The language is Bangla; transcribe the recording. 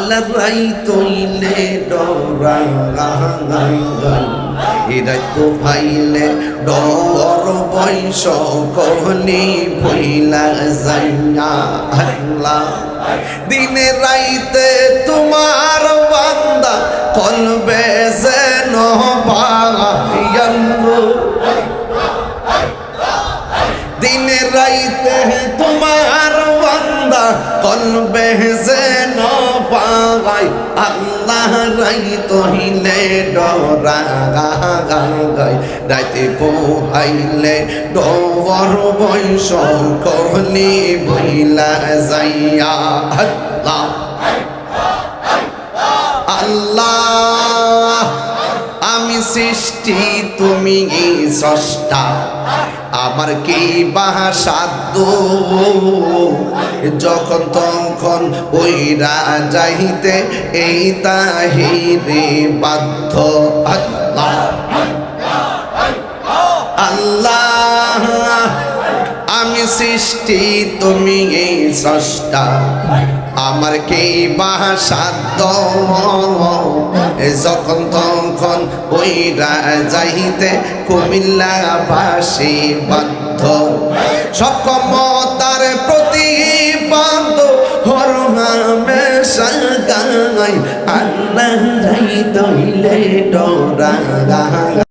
আল্লাহ রাই তৈলে ডরা গাই এরাই তো ভাইলে ডর বয়স কহলি ভইলা যাইয়া আল্লাহ দিনে রাইতে তোমার বান্দা কলবে যেন পাইয়ালো দিনে রাইতে তোমার বান্দা কলবে যেন পাই আল্লাহ রাই তহিলে ডরা গাই রাইতে পোহাইলে ডর বয়স কহলি বইলা যাইয়া আল্লাহ আল্লাহ আমি সৃষ্টি তুমি স্রষ্টা আমার কি বাহা সাধ্য যখন তখন ওইরা যাইতে এই তাহিরে বাধ্য আল্লাহ আল্লাহ আমি সৃষ্টি তুমি স্রষ্টা আমার কি বাহা সাধ্য যখন তখন ওইরা যাইতে কুমিল্লা বাসী বাধ্য সক্ষমতার প্রতিবাদ হরহামেশা গাই আল্লাহ রাই তইলে ডরা